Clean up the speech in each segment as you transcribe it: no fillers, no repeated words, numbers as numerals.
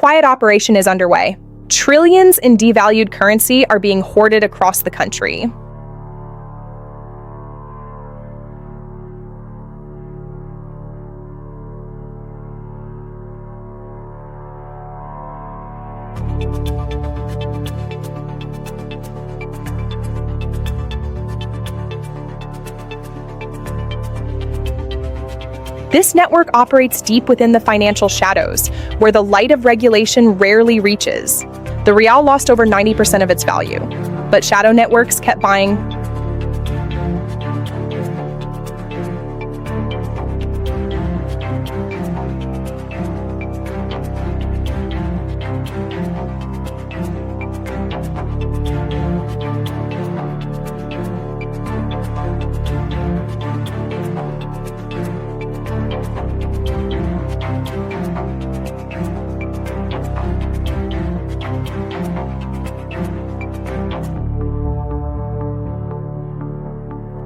quiet operation is underway. Trillions in devalued currency are being hoarded across the country. This network operates deep within the financial shadows, where the light of regulation rarely reaches. The Rial lost over 90% of its value, but shadow networks kept buying.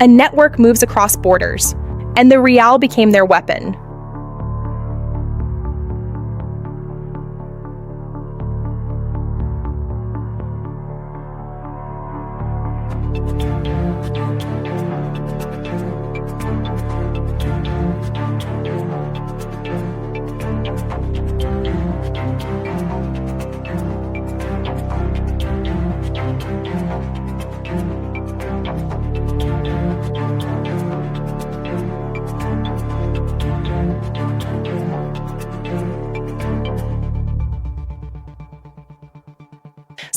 A network moves across borders, and the Rial became their weapon.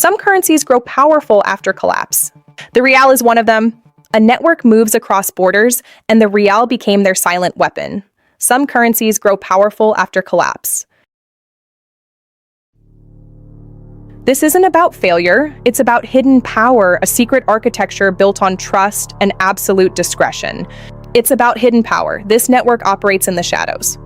Some currencies grow powerful after collapse. The Rial is one of them. A network moves across borders, and the Rial became their silent weapon. Some currencies grow powerful after collapse. This isn't about failure, it's about hidden power, a secret architecture built on trust and absolute discretion. It's about hidden power. This network operates in the shadows.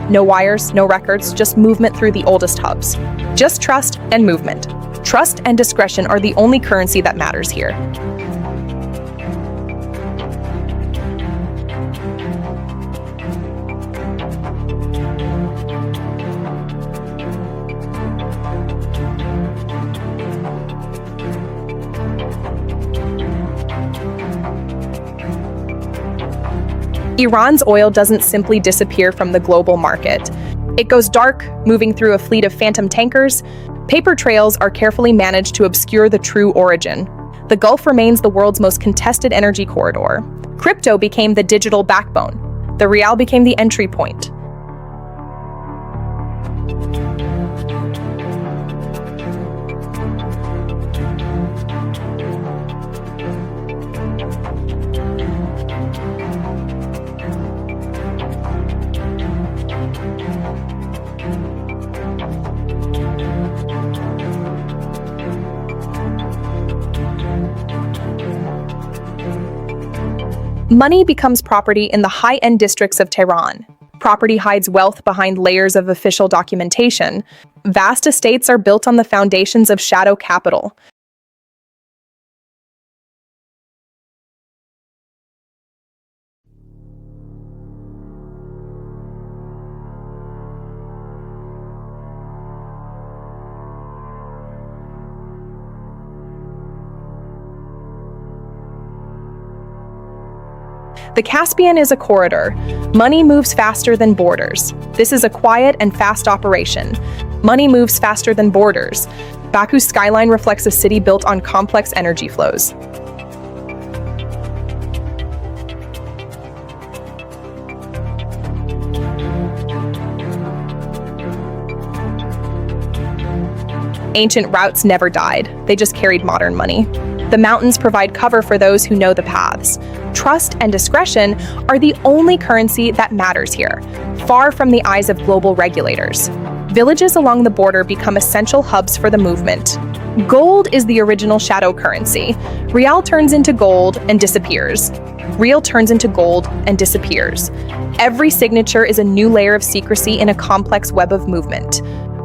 No wires, no records, just movement through the oldest hubs. Just trust and movement. Trust and discretion are the only currency that matters here. Iran's oil doesn't simply disappear from the global market. It goes dark, moving through a fleet of phantom tankers. Paper trails are carefully managed to obscure the true origin. The Gulf remains the world's most contested energy corridor. Crypto became the digital backbone. The Rial became the entry point. Money becomes property in the high-end districts of Tehran. Property hides wealth behind layers of official documentation. Vast estates are built on the foundations of shadow capital. The Caspian is a corridor. Money moves faster than borders. This is a quiet and fast operation. Money moves faster than borders. Baku's skyline reflects a city built on complex energy flows. Ancient routes never died. They just carried modern money. The mountains provide cover for those who know the paths. Trust and discretion are the only currency that matters here, far from the eyes of global regulators. Villages along the border become essential hubs for the movement. Gold is the original shadow currency. Rial turns into gold and disappears. Real turns into gold and disappears. Every signature is a new layer of secrecy in a complex web of movement.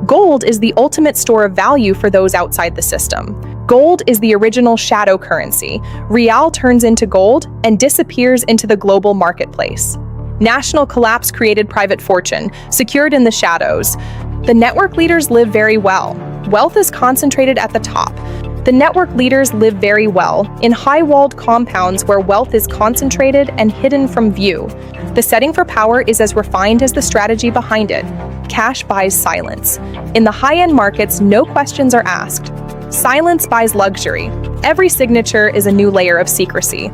Gold is the ultimate store of value for those outside the system. Gold is the original shadow currency. Rial turns into gold and disappears into the global marketplace. National collapse created private fortune, secured in the shadows. The network leaders live very well. Wealth is concentrated at the top. The network leaders live very well in high-walled compounds where wealth is concentrated and hidden from view. The setting for power is as refined as the strategy behind it. Cash buys silence. In the high-end markets, no questions are asked. Silence buys luxury. Every signature is a new layer of secrecy.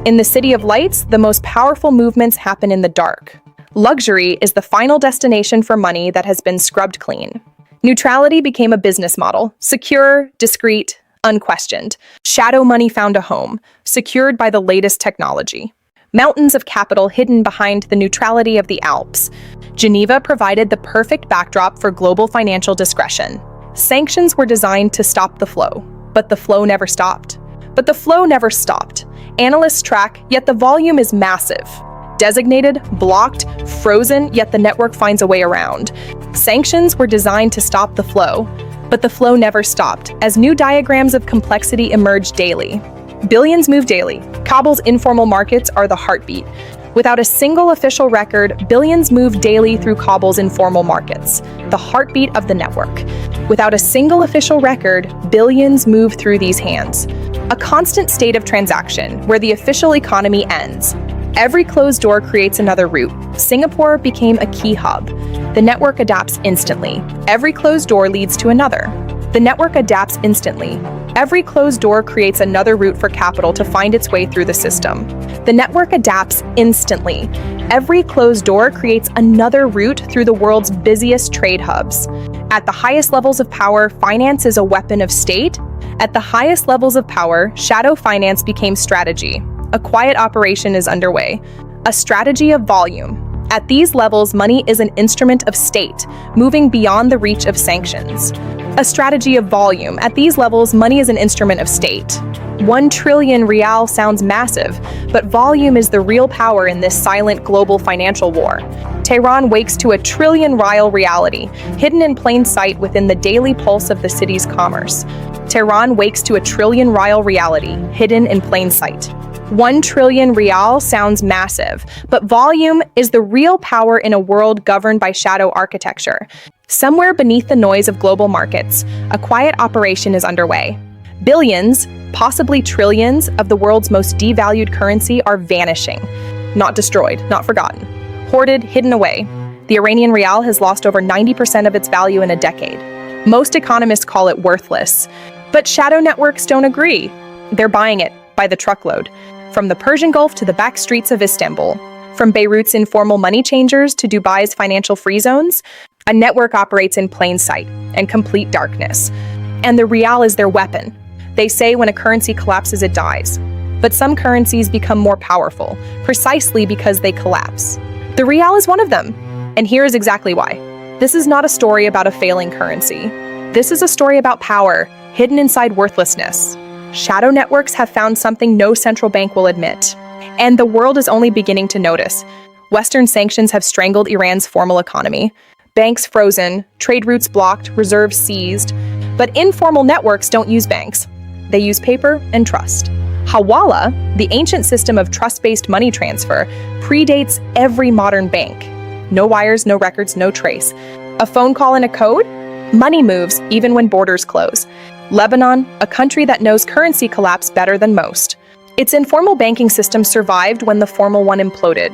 In the City of Lights, the most powerful movements happen in the dark. Luxury is the final destination for money that has been scrubbed clean. Neutrality became a business model, secure, discreet, unquestioned. Shadow money found a home, secured by the latest technology. Mountains of capital hidden behind the neutrality of the Alps. Geneva provided the perfect backdrop for global financial discretion. Sanctions were designed to stop the flow, but the flow never stopped. Analysts track, yet the volume is massive. Designated, blocked, frozen, yet the network finds a way around. Sanctions were designed to stop the flow, but the flow never stopped, as new diagrams of complexity emerge daily. Billions move daily. Kabul's informal markets are the heartbeat. Without a single official record, billions move daily through Kabul's informal markets, the heartbeat of the network. Without a single official record, billions move through these hands. A constant state of transaction, where the official economy ends. Every closed door creates another route. Singapore became a key hub. The network adapts instantly. Every closed door leads to another. The network adapts instantly. Every closed door creates another route for capital to find its way through the system. The network adapts instantly. Every closed door creates another route through the world's busiest trade hubs. At the highest levels of power, finance is a weapon of state. At the highest levels of power, shadow finance became strategy. A quiet operation is underway. A strategy of volume. At these levels, money is an instrument of state, moving beyond the reach of sanctions. A strategy of volume. At these levels, money is an instrument of state. 1 trillion rial sounds massive, but volume is the real power in this silent global financial war. Tehran wakes to a trillion rial reality, hidden in plain sight within the daily pulse of the city's commerce. Tehran wakes to a trillion rial reality, hidden in plain sight. 1 trillion rial sounds massive, but volume is the real power in a world governed by shadow architecture. Somewhere beneath the noise of global markets, a quiet operation is underway. Billions, possibly trillions, of the world's most devalued currency are vanishing. Not destroyed, not forgotten. Hoarded, hidden away. The Iranian rial has lost over 90% of its value in a decade. Most economists call it worthless, but shadow networks don't agree. They're buying it by the truckload. From the Persian Gulf to the back streets of Istanbul, from Beirut's informal money changers to Dubai's financial free zones, a network operates in plain sight and complete darkness. And the rial is their weapon. They say when a currency collapses, it dies. But some currencies become more powerful, precisely because they collapse. The rial is one of them. And here is exactly why. This is not a story about a failing currency. This is a story about power, hidden inside worthlessness. Shadow networks have found something no central bank will admit. And the world is only beginning to notice. Western sanctions have strangled Iran's formal economy. Banks frozen, trade routes blocked, reserves seized. But informal networks don't use banks. They use paper and trust. Hawala, the ancient system of trust-based money transfer, predates every modern bank. No wires, no records, no trace. A phone call and a code? Money moves even when borders close. Lebanon, a country that knows currency collapse better than most. Its informal banking system survived when the formal one imploded.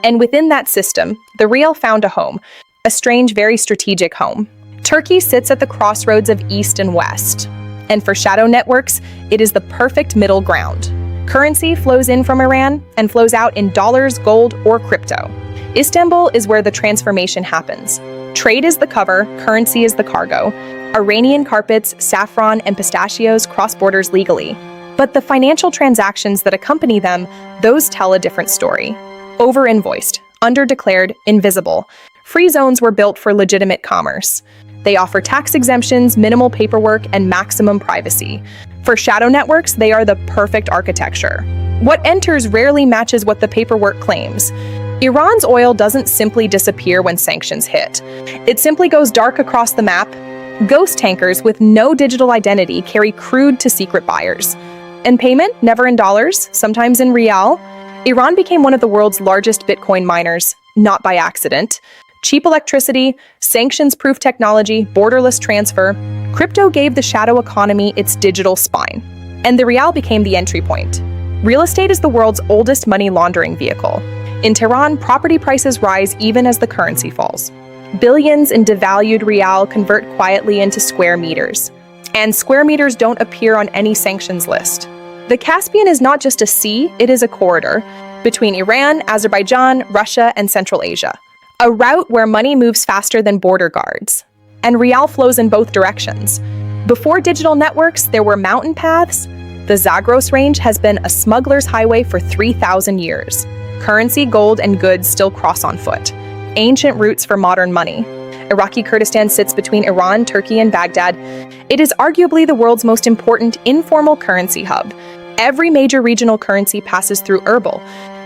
And within that system, the rial found a home, a strange, very strategic home. Turkey sits at the crossroads of East and West. And for shadow networks, it is the perfect middle ground. Currency flows in from Iran and flows out in dollars, gold, or crypto. Istanbul is where the transformation happens. Trade is the cover, currency is the cargo. Iranian carpets, saffron, and pistachios cross borders legally. But the financial transactions that accompany them, those tell a different story. Over-invoiced, under-declared, invisible. Free zones were built for legitimate commerce. They offer tax exemptions, minimal paperwork, and maximum privacy. For shadow networks, they are the perfect architecture. What enters rarely matches what the paperwork claims. Iran's oil doesn't simply disappear when sanctions hit. It simply goes dark across the map. Ghost tankers with no digital identity carry crude to secret buyers. And payment, never in dollars, sometimes in rial. Iran became one of the world's largest Bitcoin miners, not by accident. Cheap electricity, sanctions-proof technology, borderless transfer. Crypto gave the shadow economy its digital spine. And the rial became the entry point. Real estate is the world's oldest money laundering vehicle. In Tehran, property prices rise even as the currency falls. Billions in devalued rial convert quietly into square meters. And square meters don't appear on any sanctions list. The Caspian is not just a sea, it is a corridor between Iran, Azerbaijan, Russia, and Central Asia. A route where money moves faster than border guards. And rial flows in both directions. Before digital networks, there were mountain paths. The Zagros Range has been a smuggler's highway for 3,000 years. Currency, gold, and goods still cross on foot. Ancient roots for modern money. Iraqi Kurdistan sits between Iran, Turkey, and Baghdad. It is arguably the world's most important informal currency hub. Every major regional currency passes through Erbil,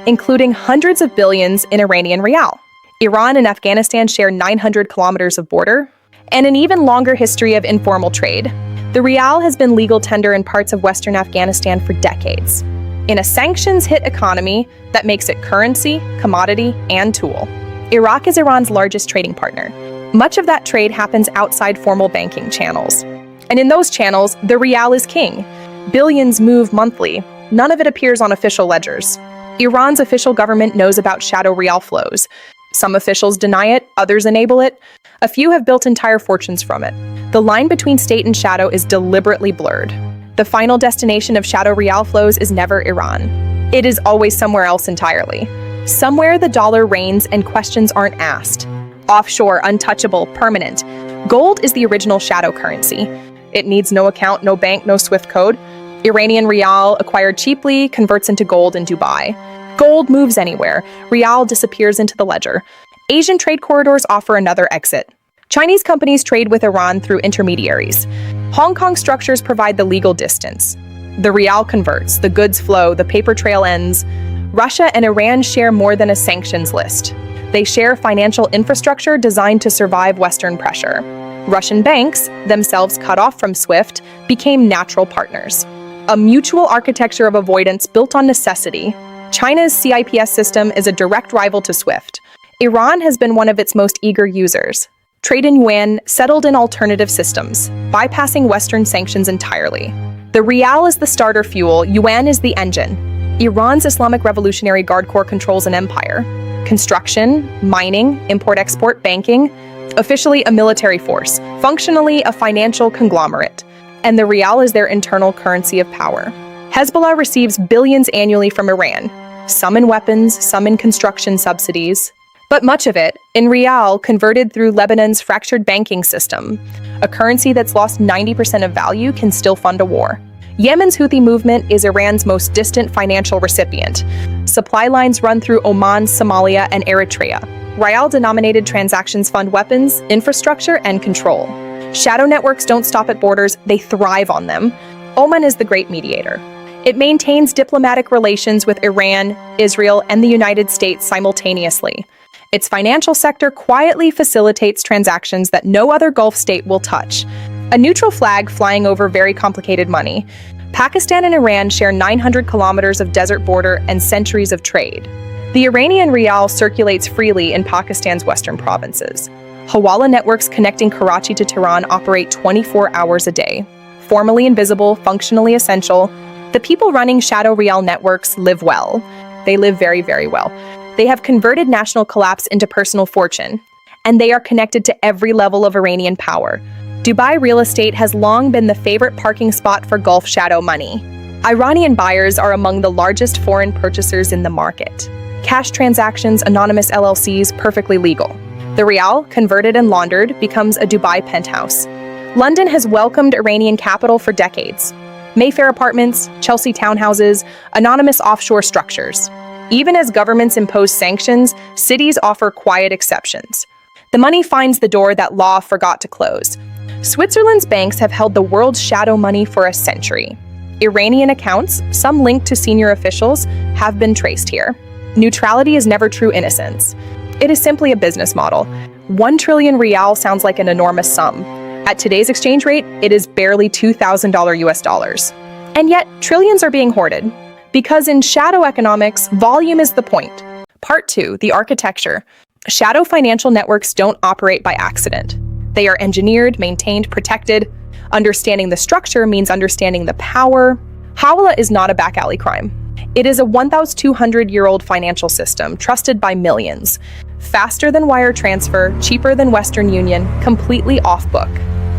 including hundreds of billions in Iranian rial. Iran and Afghanistan share 900 kilometers of border, and an even longer history of informal trade. The rial has been legal tender in parts of western Afghanistan for decades. In a sanctions-hit economy that makes it currency, commodity, and tool. Iraq is Iran's largest trading partner. Much of that trade happens outside formal banking channels. And in those channels, the rial is king. Billions move monthly. None of it appears on official ledgers. Iran's official government knows about shadow rial flows. Some officials deny it, others enable it. A few have built entire fortunes from it. The line between state and shadow is deliberately blurred. The final destination of shadow rial flows is never Iran. It is always somewhere else entirely. Somewhere the dollar reigns and questions aren't asked. Offshore, untouchable, permanent. Gold is the original shadow currency. It needs no account, no bank, no SWIFT code. Iranian rial, acquired cheaply, converts into gold in Dubai. Gold moves anywhere. Rial disappears into the ledger. Asian trade corridors offer another exit. Chinese companies trade with Iran through intermediaries. Hong Kong structures provide the legal distance. The rial converts, the goods flow, the paper trail ends. Russia and Iran share more than a sanctions list. They share financial infrastructure designed to survive Western pressure. Russian banks, themselves cut off from SWIFT, became natural partners. A mutual architecture of avoidance built on necessity. China's CIPS system is a direct rival to SWIFT. Iran has been one of its most eager users. Trade in yuan settled in alternative systems, bypassing Western sanctions entirely. The rial is the starter fuel, yuan is the engine. Iran's Islamic Revolutionary Guard Corps controls an empire. Construction, mining, import-export, banking, officially a military force, functionally a financial conglomerate. And the rial is their internal currency of power. Hezbollah receives billions annually from Iran, some in weapons, some in construction subsidies, but much of it in rial converted through Lebanon's fractured banking system. A currency that's lost 90% of value can still fund a war. Yemen's Houthi movement is Iran's most distant financial recipient. Supply lines run through Oman, Somalia, and Eritrea. Rial-denominated transactions fund weapons, infrastructure, and control. Shadow networks don't stop at borders, they thrive on them. Oman is the great mediator. It maintains diplomatic relations with Iran, Israel, and the United States simultaneously. Its financial sector quietly facilitates transactions that no other Gulf state will touch. A neutral flag flying over very complicated money. Pakistan and Iran share 900 kilometers of desert border and centuries of trade. The Iranian rial circulates freely in Pakistan's western provinces. Hawala networks connecting Karachi to Tehran operate 24 hours a day. Formally invisible, functionally essential, the people running shadow rial networks live well. They live very, very well. They have converted national collapse into personal fortune, and they are connected to every level of Iranian power. Dubai real estate has long been the favorite parking spot for Gulf shadow money. Iranian buyers are among the largest foreign purchasers in the market. Cash transactions, anonymous LLCs, perfectly legal. The rial, converted and laundered, becomes a Dubai penthouse. London has welcomed Iranian capital for decades. Mayfair apartments, Chelsea townhouses, anonymous offshore structures. Even as governments impose sanctions, cities offer quiet exceptions. The money finds the door that law forgot to close. Switzerland's banks have held the world's shadow money for a century. Iranian accounts, some linked to senior officials, have been traced here. Neutrality is never true innocence. It is simply a business model. 1 trillion rial sounds like an enormous sum. At today's exchange rate, it is barely $2,000 US dollars. And yet, trillions are being hoarded. Because in shadow economics, volume is the point. Part 2, the architecture. Shadow financial networks don't operate by accident. They are engineered, maintained, protected. Understanding the structure means understanding the power. Hawala is not a back alley crime. It is a 1,200-year-old financial system trusted by millions. Faster than wire transfer, cheaper than Western Union, completely off-book.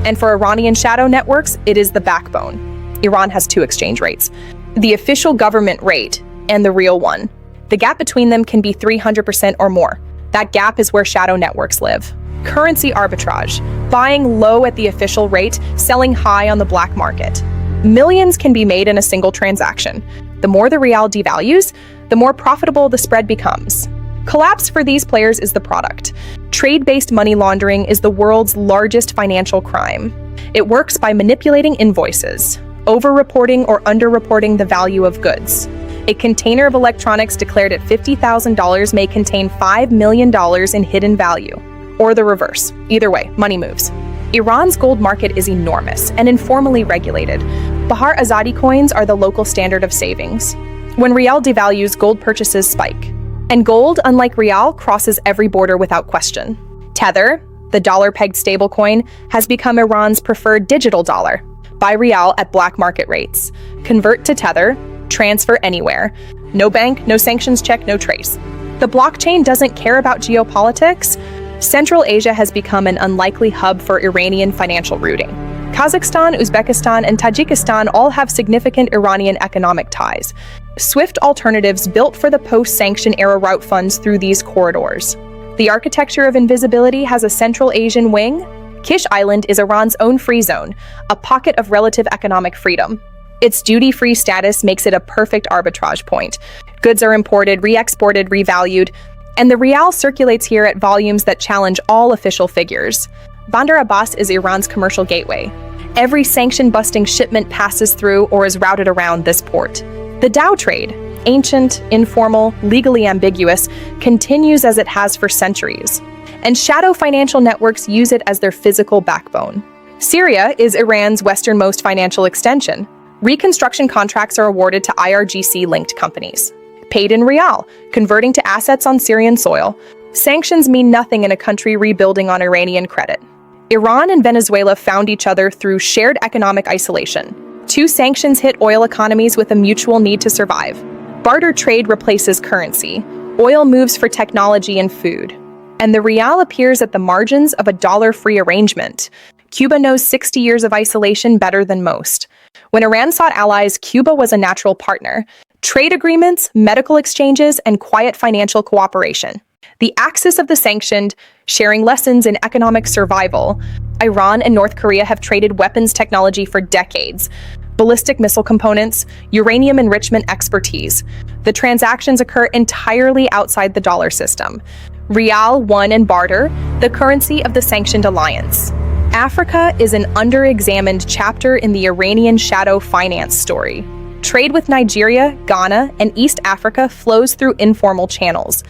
And for Iranian shadow networks, it is the backbone. Iran has 2 exchange rates. The official government rate and the real one. The gap between them can be 300% or more. That gap is where shadow networks live. Currency arbitrage, buying low at the official rate, selling high on the black market. Millions can be made in a single transaction. The more the rial devalues, the more profitable the spread becomes. Collapse for these players is the product. Trade-based money laundering is the world's largest financial crime. It works by manipulating invoices, over-reporting or under-reporting the value of goods. A container of electronics declared at $50,000 may contain $5 million in hidden value. Or the reverse. Either way, money moves. Iran's gold market is enormous and informally regulated. Bahar Azadi coins are the local standard of savings. When rial devalues, gold purchases spike. And gold, unlike rial, crosses every border without question. Tether, the dollar-pegged stablecoin, has become Iran's preferred digital dollar. Buy rial at black market rates. Convert to Tether, transfer anywhere. No bank, no sanctions check, no trace. The blockchain doesn't care about geopolitics. Central Asia has become an unlikely hub for Iranian financial routing. Kazakhstan, Uzbekistan, and Tajikistan all have significant Iranian economic ties. Swift alternatives built for the post-sanction era route funds through these corridors. The architecture of invisibility has a Central Asian wing. Kish Island is Iran's own free zone, a pocket of relative economic freedom. Its duty-free status makes it a perfect arbitrage point. Goods are imported, re-exported, revalued, and the rial circulates here at volumes that challenge all official figures. Bandar Abbas is Iran's commercial gateway. Every sanction-busting shipment passes through or is routed around this port. The Dow trade, ancient, informal, legally ambiguous, continues as it has for centuries. And shadow financial networks use it as their physical backbone. Syria is Iran's westernmost financial extension. Reconstruction contracts are awarded to IRGC-linked companies. Paid in rial, converting to assets on Syrian soil. Sanctions mean nothing in a country rebuilding on Iranian credit. Iran and Venezuela found each other through shared economic isolation. 2 sanctions hit oil economies with a mutual need to survive. Barter trade replaces currency. Oil moves for technology and food. And the rial appears at the margins of a dollar-free arrangement. Cuba knows 60 years of isolation better than most. When Iran sought allies, Cuba was a natural partner. Trade agreements, medical exchanges, and quiet financial cooperation. The axis of the sanctioned, sharing lessons in economic survival. Iran and North Korea have traded weapons technology for decades. Ballistic missile components, uranium enrichment expertise. The transactions occur entirely outside the dollar system. Rial won and barter, the currency of the sanctioned alliance. Africa is an under-examined chapter in the Iranian shadow finance story. Trade with Nigeria, Ghana, and East Africa flows through informal channels.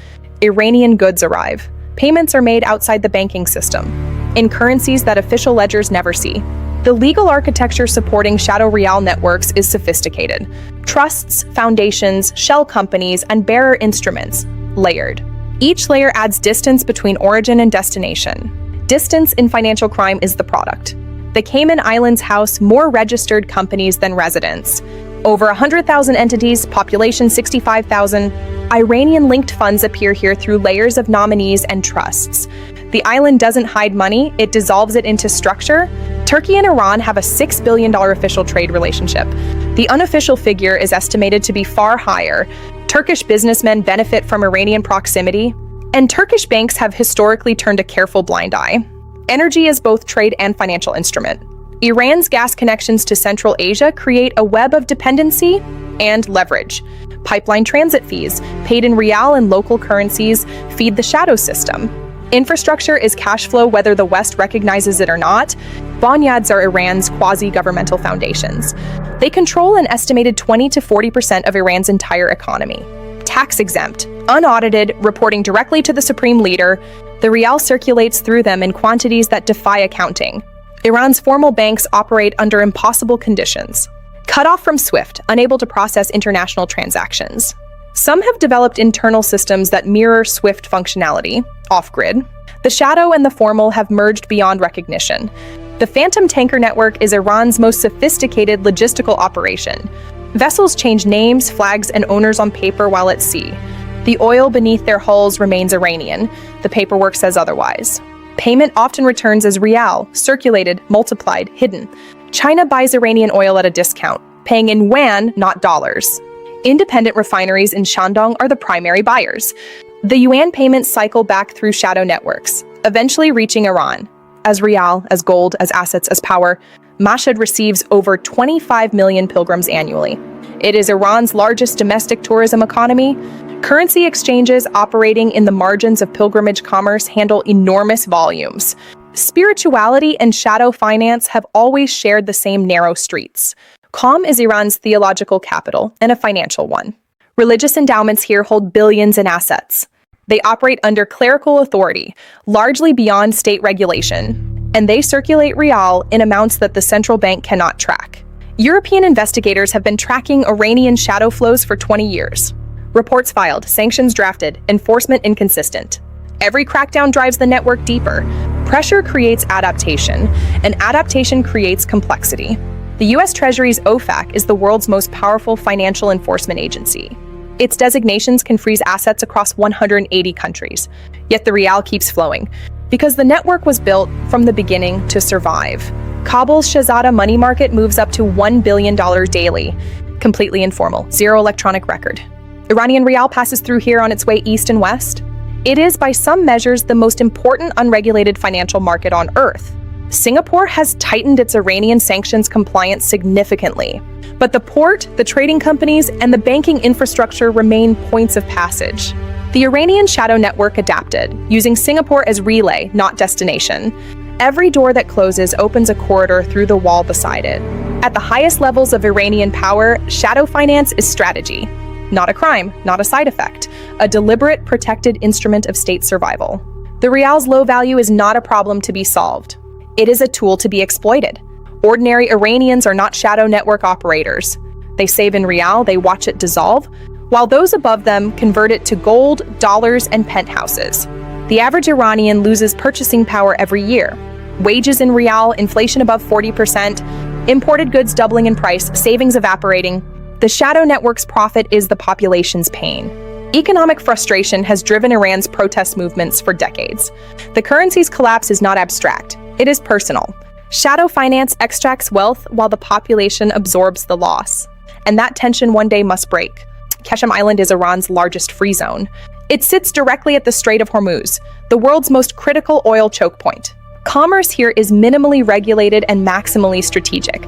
Iranian goods arrive. Payments are made outside the banking system, in currencies that official ledgers never see. The legal architecture supporting shadow rial networks is sophisticated. Trusts, foundations, shell companies, and bearer instruments, layered. Each layer adds distance between origin and destination. Distance in financial crime is the product. The Cayman Islands house more registered companies than residents. Over 100,000 entities, population 65,000. Iranian-linked funds appear here through layers of nominees and trusts. The island doesn't hide money, it dissolves it into structure. Turkey and Iran have a $6 billion official trade relationship. The unofficial figure is estimated to be far higher. Turkish businessmen benefit from Iranian proximity, and Turkish banks have historically turned a careful blind eye. Energy is both trade and financial instrument. Iran's gas connections to Central Asia create a web of dependency and leverage. Pipeline transit fees, paid in rial and local currencies, feed the shadow system. Infrastructure is cash flow whether the West recognizes it or not. Bonyads are Iran's quasi-governmental foundations. They control an estimated 20 to 40% of Iran's entire economy. Tax-exempt, unaudited, reporting directly to the supreme leader, the rial circulates through them in quantities that defy accounting. Iran's formal banks operate under impossible conditions. Cut off from SWIFT, unable to process international transactions. Some have developed internal systems that mirror SWIFT functionality, off-grid. The shadow and the formal have merged beyond recognition. The Phantom Tanker Network is Iran's most sophisticated logistical operation. Vessels change names, flags, and owners on paper while at sea. The oil beneath their hulls remains Iranian. The paperwork says otherwise. Payment often returns as rial, circulated, multiplied, hidden. China buys Iranian oil at a discount, paying in yuan, not dollars. Independent refineries in Shandong are the primary buyers. The yuan payments cycle back through shadow networks, eventually reaching Iran. As rial, as gold, as assets, as power, Mashhad receives over 25 million pilgrims annually. It is Iran's largest domestic tourism economy. Currency exchanges operating in the margins of pilgrimage commerce handle enormous volumes. Spirituality and shadow finance have always shared the same narrow streets. Qom is Iran's theological capital and a financial one. Religious endowments here hold billions in assets. They operate under clerical authority, largely beyond state regulation, and they circulate rial in amounts that the central bank cannot track. European investigators have been tracking Iranian shadow flows for 20 years. Reports filed, sanctions drafted, enforcement inconsistent. Every crackdown drives the network deeper. Pressure creates adaptation, and adaptation creates complexity. The U.S. Treasury's OFAC is the world's most powerful financial enforcement agency. Its designations can freeze assets across 180 countries. Yet the rial keeps flowing, because the network was built from the beginning to survive. Kabul's Shahzada money market moves up to $1 billion daily, completely informal, zero electronic record. Iranian rial passes through here on its way east and west. It is, by some measures, the most important unregulated financial market on Earth. Singapore has tightened its Iranian sanctions compliance significantly, but the port, the trading companies, and the banking infrastructure remain points of passage. The Iranian shadow network adapted, using Singapore as relay, not destination. Every door that closes opens a corridor through the wall beside it. At the highest levels of Iranian power, shadow finance is strategy. Not a crime, not a side effect, a deliberate, protected instrument of state survival. The rial's low value is not a problem to be solved. It is a tool to be exploited. Ordinary Iranians are not shadow network operators. They save in rial, they watch it dissolve, while those above them convert it to gold, dollars, and penthouses. The average Iranian loses purchasing power every year. Wages in rial, inflation above 40%, imported goods doubling in price, savings evaporating. The shadow network's profit is the population's pain. Economic frustration has driven Iran's protest movements for decades. The currency's collapse is not abstract. It is personal. Shadow finance extracts wealth while the population absorbs the loss. And that tension one day must break. Keshem Island is Iran's largest free zone. It sits directly at the Strait of Hormuz, the world's most critical oil choke point. Commerce here is minimally regulated and maximally strategic.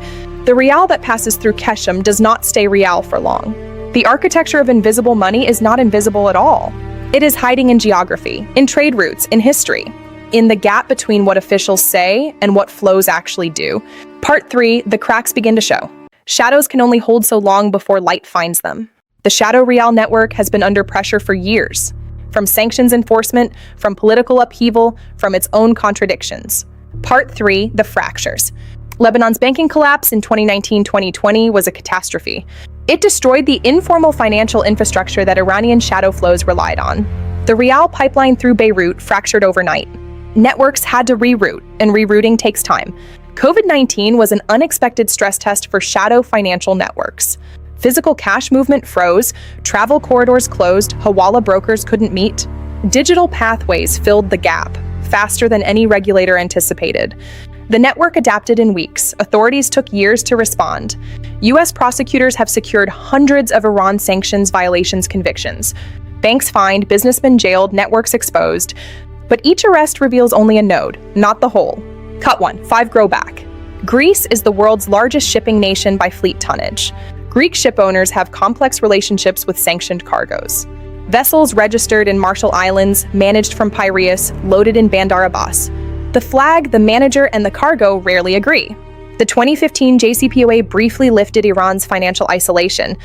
The rial that passes through Keshem does not stay rial for long. The architecture of invisible money is not invisible at all. It is hiding in geography, in trade routes, in history, in the gap between what officials say and what flows actually do. Part 3, the cracks begin to show. Shadows can only hold so long before light finds them. The shadow rial network has been under pressure for years, from sanctions enforcement, from political upheaval, from its own contradictions. Part 3, the fractures. Lebanon's banking collapse in 2019-2020 was a catastrophe. It destroyed the informal financial infrastructure that Iranian shadow flows relied on. The rial pipeline through Beirut fractured overnight. Networks had to reroute, and rerouting takes time. COVID-19 was an unexpected stress test for shadow financial networks. Physical cash movement froze, travel corridors closed, hawala brokers couldn't meet. Digital pathways filled the gap, faster than any regulator anticipated. The network adapted in weeks. Authorities took years to respond. U.S. prosecutors have secured hundreds of Iran sanctions violations convictions. Banks fined, businessmen jailed, networks exposed. But each arrest reveals only a node, not the whole. Cut 1, 5 grow back. Greece is the world's largest shipping nation by fleet tonnage. Greek ship owners have complex relationships with sanctioned cargoes. Vessels registered in Marshall Islands, managed from Piraeus, loaded in Bandar Abbas. The flag, the manager, and the cargo rarely agree. The 2015 JCPOA briefly lifted Iran's financial isolation.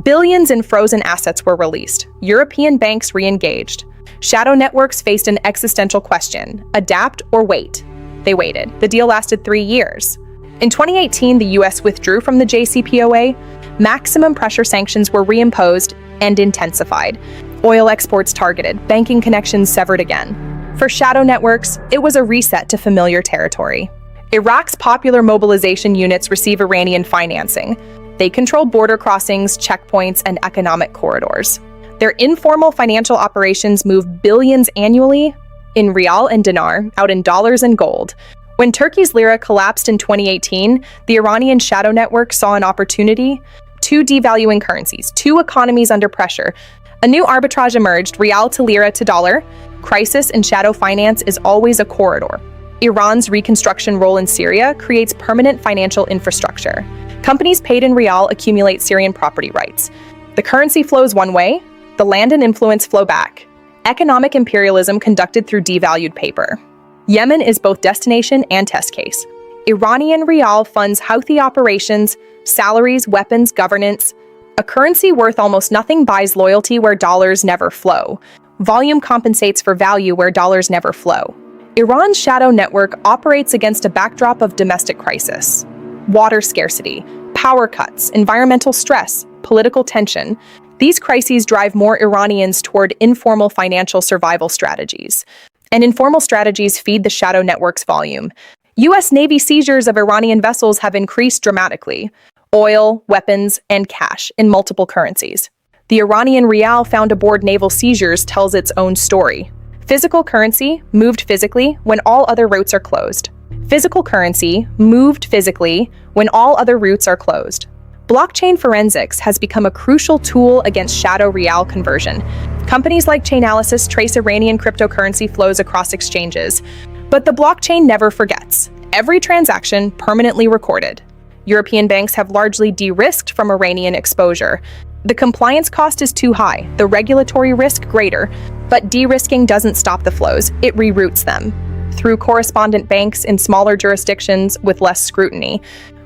Billions in frozen assets were released. European banks re-engaged. Shadow networks faced an existential question: adapt or wait? They waited. The deal lasted 3 years. In 2018, the US withdrew from the JCPOA. Maximum pressure sanctions were reimposed and intensified. Oil exports targeted, banking connections severed again. For shadow networks, it was a reset to familiar territory. Iraq's popular mobilization units receive Iranian financing. They control border crossings, checkpoints, and economic corridors. Their informal financial operations move billions annually in rial and dinar, out in dollars and gold. When Turkey's lira collapsed in 2018, the Iranian shadow network saw an opportunity: two devaluing currencies, two economies under pressure. A new arbitrage emerged: rial to lira to dollar. Crisis in shadow finance is always a corridor. Iran's reconstruction role in Syria creates permanent financial infrastructure. Companies paid in rial accumulate Syrian property rights. The currency flows one way, the land and influence flow back. Economic imperialism conducted through devalued paper. Yemen is both destination and test case. Iranian rial funds Houthi operations, salaries, weapons, governance. A currency worth almost nothing buys loyalty where dollars never flow. Volume compensates for value where dollars never flow. Iran's shadow network operates against a backdrop of domestic crisis. Water scarcity, power cuts, environmental stress, political tension. These crises drive more Iranians toward informal financial survival strategies. And informal strategies feed the shadow network's volume. U.S. Navy seizures of Iranian vessels have increased dramatically. Oil, weapons, and cash in multiple currencies. The Iranian rial found aboard naval seizures tells its own story. Physical currency moved physically when all other routes are closed. Physical currency moved physically when all other routes are closed. Blockchain forensics has become a crucial tool against shadow rial conversion. Companies like Chainalysis trace Iranian cryptocurrency flows across exchanges. But the blockchain never forgets. Every transaction permanently recorded. European banks have largely de-risked from Iranian exposure. The compliance cost is too high, the regulatory risk greater, but de-risking doesn't stop the flows, it reroutes them. Through correspondent banks in smaller jurisdictions with less scrutiny.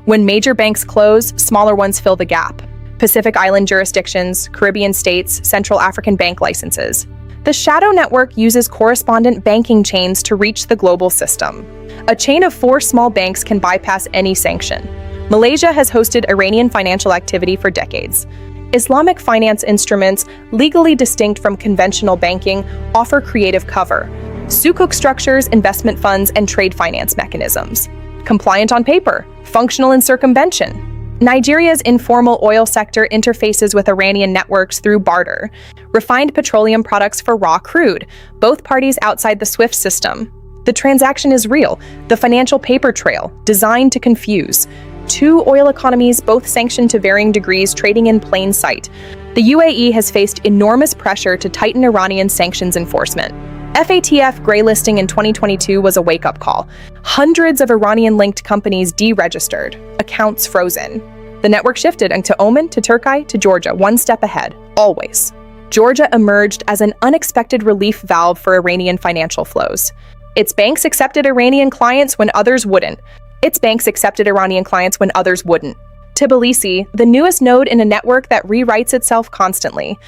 When major banks close, smaller ones fill the gap. Pacific Island jurisdictions, Caribbean states, Central African bank licenses. The shadow network uses correspondent banking chains to reach the global system. A chain of 4 small banks can bypass any sanction. Malaysia has hosted Iranian financial activity for decades. Islamic finance instruments, legally distinct from conventional banking, offer creative cover. Sukuk structures, investment funds, and trade finance mechanisms. Compliant on paper, functional in circumvention. Nigeria's informal oil sector interfaces with Iranian networks through barter. Refined petroleum products for raw crude, both parties outside the SWIFT system. The transaction is real, the financial paper trail, designed to confuse. 2 oil economies, both sanctioned to varying degrees, trading in plain sight. The UAE has faced enormous pressure to tighten Iranian sanctions enforcement. FATF graylisting in 2022 was a wake-up call. Hundreds of Iranian-linked companies deregistered, accounts frozen. The network shifted to Oman, to Turkey, to Georgia, one step ahead, always. Georgia emerged as an unexpected relief valve for Iranian financial flows. Its banks accepted Iranian clients when others wouldn't. Its banks accepted Iranian clients when others wouldn't. Tbilisi, the newest node in a network that rewrites itself constantly.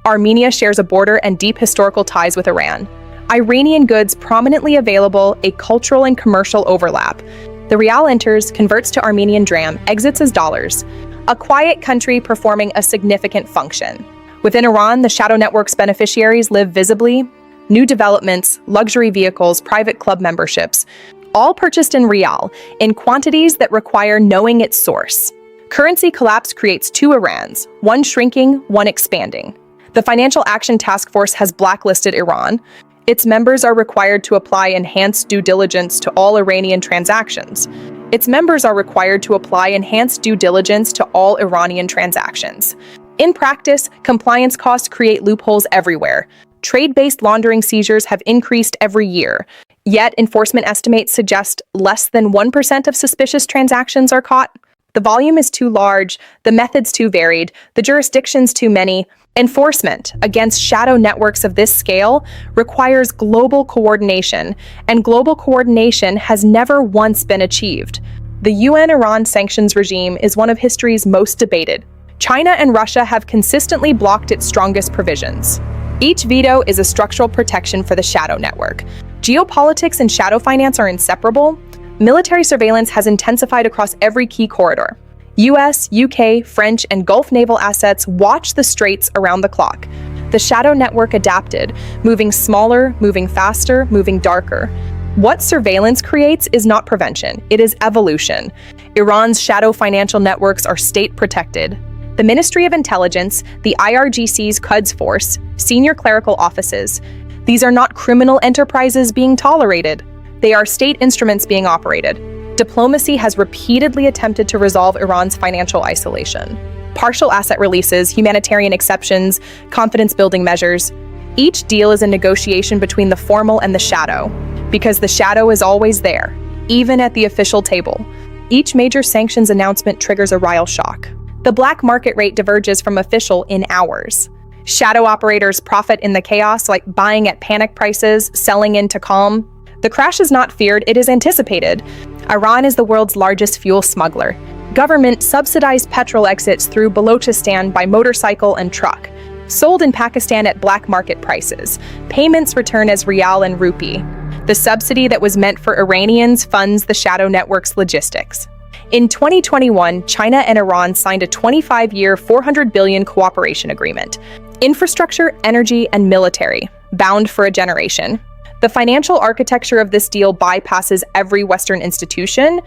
Armenia shares a border and deep historical ties with Iran. Iranian goods prominently available, a cultural and commercial overlap. The rial enters, converts to Armenian dram, exits as dollars. A quiet country performing a significant function. Within Iran, the shadow network's beneficiaries live visibly. New developments, luxury vehicles, private club memberships, all purchased in rial, in quantities that require knowing its source. Currency collapse creates 2 Irans, one shrinking, one expanding. The Financial Action Task Force has blacklisted Iran. Its members are required to apply enhanced due diligence to all Iranian transactions. Its members are required to apply enhanced due diligence to all Iranian transactions. In practice, compliance costs create loopholes everywhere. Trade-based laundering seizures have increased every year. Yet, enforcement estimates suggest less than 1% of suspicious transactions are caught. The volume is too large, the methods too varied, the jurisdictions too many, Enforcement against shadow networks of this scale requires global coordination, and global coordination has never once been achieved. The UN Iran sanctions regime is one of history's most debated. China and Russia have consistently blocked its strongest provisions. Each veto is a structural protection for the shadow network. Geopolitics and shadow finance are inseparable. Military surveillance has intensified across every key corridor. US, UK, French, and Gulf naval assets watch the straits around the clock. The shadow network adapted, moving smaller, moving faster, moving darker. What surveillance creates is not prevention, it is evolution. Iran's shadow financial networks are state-protected. The Ministry of Intelligence, the IRGC's Quds Force, senior clerical offices. These are not criminal enterprises being tolerated. They are state instruments being operated. Diplomacy has repeatedly attempted to resolve Iran's financial isolation. Partial asset releases, humanitarian exceptions, confidence-building measures. Each deal is a negotiation between the formal and the shadow, because the shadow is always there, even at the official table. Each major sanctions announcement triggers a rial shock. The black market rate diverges from official in hours. Shadow operators profit in the chaos, like buying at panic prices, selling into calm. The crash is not feared, it is anticipated. Iran is the world's largest fuel smuggler. Government-subsidized petrol exits through Balochistan by motorcycle and truck. Sold in Pakistan at black market prices. Payments return as rial and rupee. The subsidy that was meant for Iranians funds the shadow network's logistics. In 2021, China and Iran signed a 25-year, $400 billion cooperation agreement. Infrastructure, energy, and military, bound for a generation. The financial architecture of this deal bypasses every Western institution.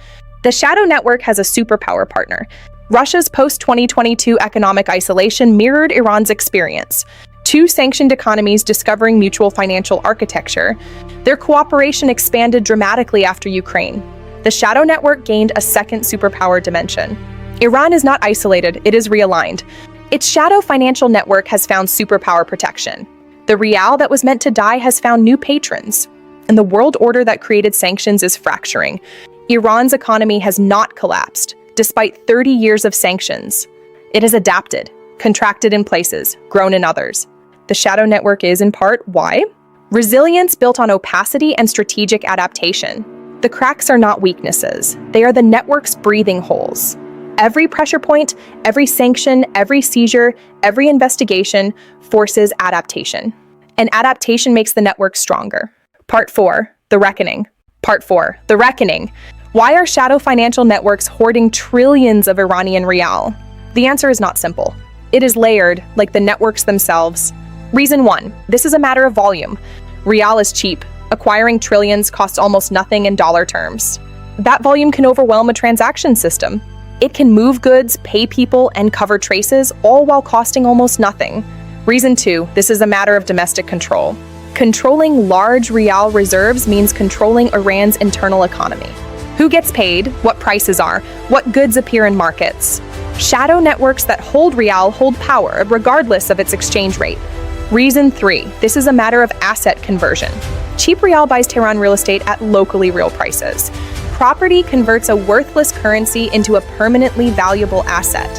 The shadow network has a superpower partner. Russia's post-2022 economic isolation mirrored Iran's experience. Two sanctioned economies discovering mutual financial architecture. Their cooperation expanded dramatically after Ukraine. The shadow network gained a second superpower dimension. Iran is not isolated, it is realigned. Its shadow financial network has found superpower protection. The rial that was meant to die has found new patrons. And the world order that created sanctions is fracturing. Iran's economy has not collapsed, despite 30 years of sanctions. It has adapted, contracted in places, grown in others. The shadow network is, in part, why? Resilience built on opacity and strategic adaptation. The cracks are not weaknesses. They are the network's breathing holes. Every pressure point, every sanction, every seizure, every investigation forces adaptation. And adaptation makes the network stronger. Part 4, the reckoning. Part 4, the reckoning. Why are shadow financial networks hoarding trillions of Iranian rial? The answer is not simple. It is layered, like the networks themselves. Reason 1, this is a matter of volume. Rial is cheap. Acquiring trillions costs almost nothing in dollar terms. That volume can overwhelm a transaction system. It can move goods, pay people, and cover traces, all while costing almost nothing. Reason 2, this is a matter of domestic control. Controlling large rial reserves means controlling Iran's internal economy. Who gets paid, what prices are, what goods appear in markets. Shadow networks that hold rial hold power, regardless of its exchange rate. Reason 3, this is a matter of asset conversion. Cheap rial buys Tehran real estate at locally real prices. Property converts a worthless currency into a permanently valuable asset.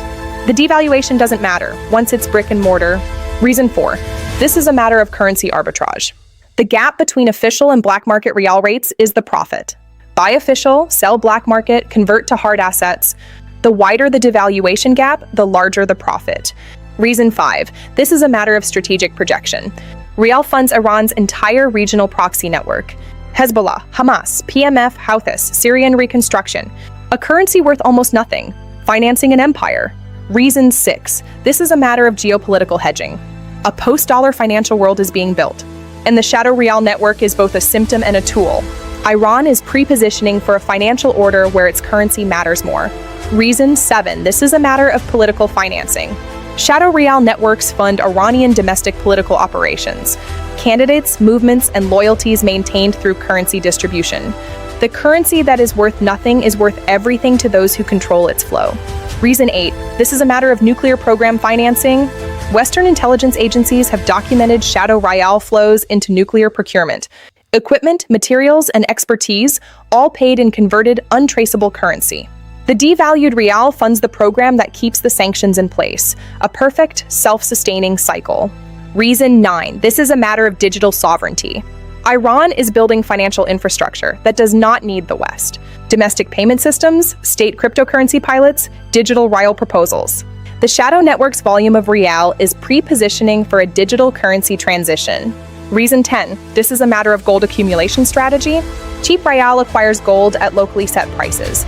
The devaluation doesn't matter once it's brick and mortar. Reason 4, this is a matter of currency arbitrage. The gap between official and black market rial rates is the profit. Buy official, sell black market, convert to hard assets. The wider the devaluation gap, the larger the profit. Reason 5, this is a matter of strategic projection. Rial funds Iran's entire regional proxy network. Hezbollah, Hamas, PMF, Houthis, Syrian reconstruction. A currency worth almost nothing, financing an empire. Reason 6, this is a matter of geopolitical hedging. A post-dollar financial world is being built, and the shadow rial network is both a symptom and a tool. Iran is pre-positioning for a financial order where its currency matters more. Reason 7, this is a matter of political financing. Shadow rial networks fund Iranian domestic political operations. Candidates, movements, and loyalties maintained through currency distribution. The currency that is worth nothing is worth everything to those who control its flow. Reason 8, this is a matter of nuclear program financing. Western intelligence agencies have documented shadow rial flows into nuclear procurement. Equipment, materials, and expertise, all paid in converted, untraceable currency. The devalued rial funds the program that keeps the sanctions in place, a perfect, self-sustaining cycle. Reason 9. This is a matter of digital sovereignty. Iran is building financial infrastructure that does not need the West. Domestic payment systems, state cryptocurrency pilots, digital rial proposals. The shadow network's volume of rial is pre-positioning for a digital currency transition. Reason 10. This is a matter of gold accumulation strategy. Cheap rial acquires gold at locally set prices.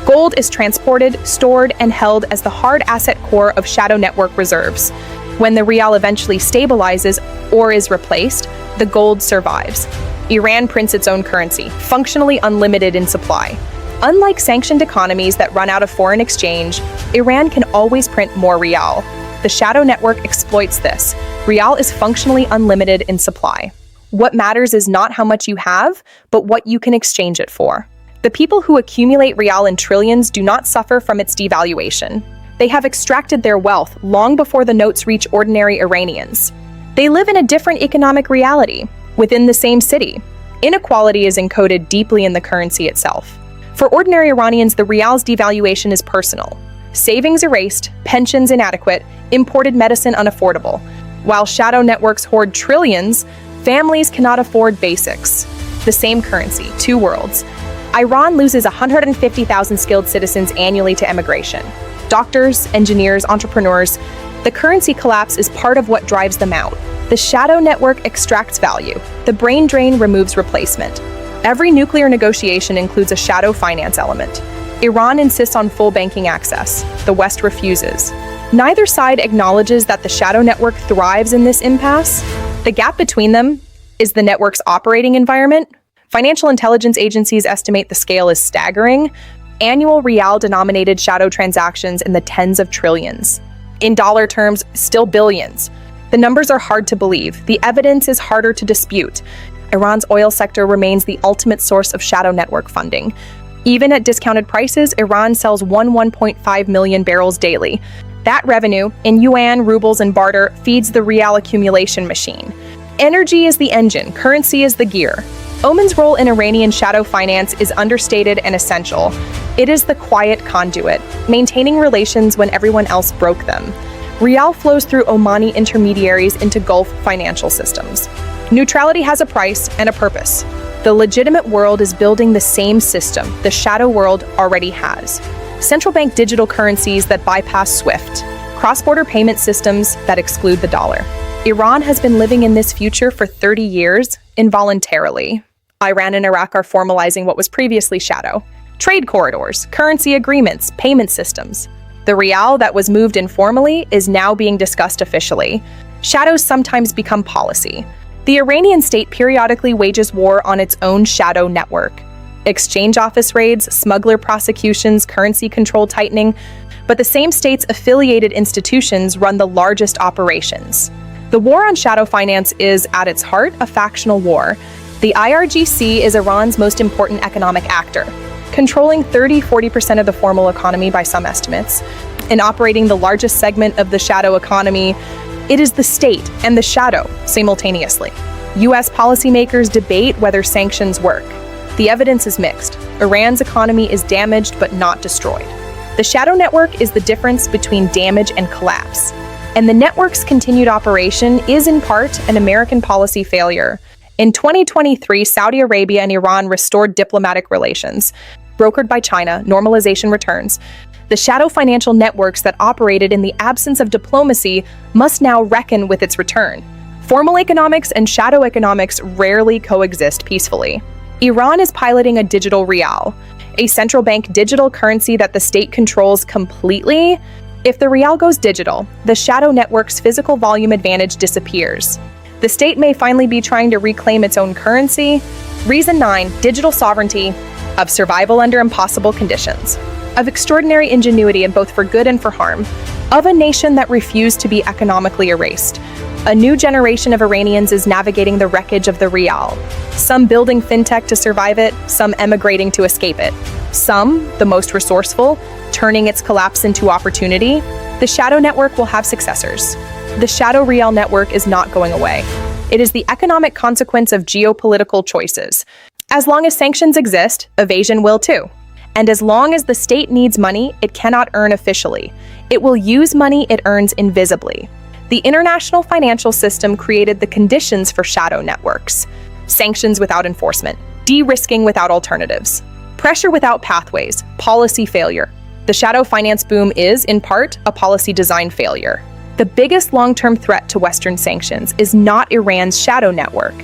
Gold is transported, stored, and held as the hard asset core of shadow network reserves. When the rial eventually stabilizes or is replaced, the gold survives. Iran prints its own currency, functionally unlimited in supply. Unlike sanctioned economies that run out of foreign exchange, Iran can always print more rial. The shadow network exploits this. Rial is functionally unlimited in supply. What matters is not how much you have, but what you can exchange it for. The people who accumulate rial in trillions do not suffer from its devaluation. They have extracted their wealth long before the notes reach ordinary Iranians. They live in a different economic reality, within the same city. Inequality is encoded deeply in the currency itself. For ordinary Iranians, the rial's devaluation is personal. Savings erased, pensions inadequate, imported medicine unaffordable. While shadow networks hoard trillions, families cannot afford basics. The same currency, two worlds. Iran loses 150,000 skilled citizens annually to emigration. Doctors, engineers, entrepreneurs. The currency collapse is part of what drives them out. The shadow network extracts value. The brain drain removes replacement. Every nuclear negotiation includes a shadow finance element. Iran insists on full banking access. The West refuses. Neither side acknowledges that the shadow network thrives in this impasse. The gap between them is the network's operating environment. Financial intelligence agencies estimate the scale is staggering. Annual rial-denominated shadow transactions in the tens of trillions. In dollar terms, still billions. The numbers are hard to believe. The evidence is harder to dispute. Iran's oil sector remains the ultimate source of shadow network funding. Even at discounted prices, Iran sells 1.5 million barrels daily. That revenue, in yuan, rubles, and barter, feeds the rial accumulation machine. Energy is the engine, currency is the gear. Oman's role in Iranian shadow finance is understated and essential. It is the quiet conduit, maintaining relations when everyone else broke them. Rial flows through Omani intermediaries into Gulf financial systems. Neutrality has a price and a purpose. The legitimate world is building the same system the shadow world already has. Central bank digital currencies that bypass SWIFT, cross-border payment systems that exclude the dollar. Iran has been living in this future for 30 years, involuntarily. Iran and Iraq are formalizing what was previously shadow. Trade corridors, currency agreements, payment systems. The rial that was moved informally is now being discussed officially. Shadows sometimes become policy. The Iranian state periodically wages war on its own shadow network. Exchange office raids, smuggler prosecutions, currency control tightening, but the same state's affiliated institutions run the largest operations. The war on shadow finance is, at its heart, a factional war. The IRGC is Iran's most important economic actor, controlling 30–40% of the formal economy by some estimates, and operating the largest segment of the shadow economy. It is the state and the shadow simultaneously. U.S. policymakers debate whether sanctions work. The evidence is mixed. Iran's economy is damaged but not destroyed. The shadow network is the difference between damage and collapse. And the network's continued operation is in part an American policy failure. In 2023, Saudi Arabia and Iran restored diplomatic relations. Brokered by China, normalization returns. The shadow financial networks that operated in the absence of diplomacy must now reckon with its return. Formal economics and shadow economics rarely coexist peacefully. Iran is piloting a digital rial, a central bank digital currency that the state controls completely. If the rial goes digital, the shadow network's physical volume advantage disappears. The state may finally be trying to reclaim its own currency. Reason 9, digital sovereignty, of survival under impossible conditions, of extraordinary ingenuity and both for good and for harm, of a nation that refused to be economically erased. A new generation of Iranians is navigating the wreckage of the rial, some building fintech to survive it, some emigrating to escape it. Some, the most resourceful, turning its collapse into opportunity. The shadow network will have successors. The shadow rial network is not going away. It is the economic consequence of geopolitical choices. As long as sanctions exist, evasion will too. And as long as the state needs money, it cannot earn officially. It will use money it earns invisibly. The international financial system created the conditions for shadow networks: sanctions without enforcement, de-risking without alternatives, pressure without pathways, policy failure. The shadow finance boom is, in part, a policy design failure. The biggest long-term threat to Western sanctions is not Iran's shadow network.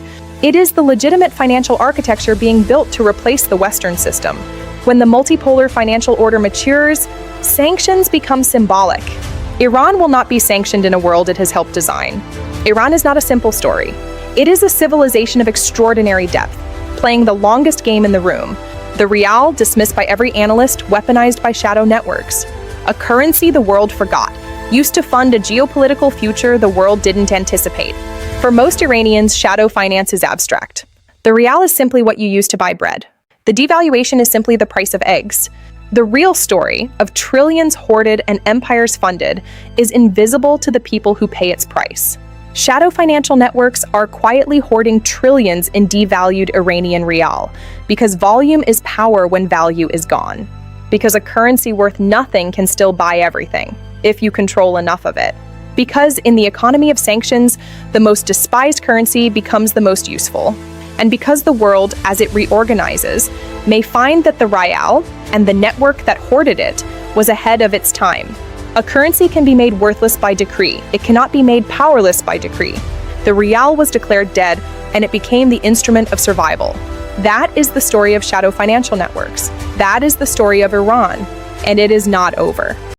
It is the legitimate financial architecture being built to replace the Western system. When the multipolar financial order matures, sanctions become symbolic. Iran will not be sanctioned in a world it has helped design. Iran is not a simple story. It is a civilization of extraordinary depth, playing the longest game in the room. The rial, dismissed by every analyst, weaponized by shadow networks. A currency the world forgot, used to fund a geopolitical future the world didn't anticipate. For most Iranians, shadow finance is abstract. The rial is simply what you use to buy bread. The devaluation is simply the price of eggs. The real story of trillions hoarded and empires funded is invisible to the people who pay its price. Shadow financial networks are quietly hoarding trillions in devalued Iranian rial, because volume is power when value is gone. Because a currency worth nothing can still buy everything, if you control enough of it. Because in the economy of sanctions, the most despised currency becomes the most useful. And because the world, as it reorganizes, may find that the rial, and the network that hoarded it, was ahead of its time. A currency can be made worthless by decree. It cannot be made powerless by decree. The rial was declared dead, and it became the instrument of survival. That is the story of shadow financial networks. That is the story of Iran, and it is not over.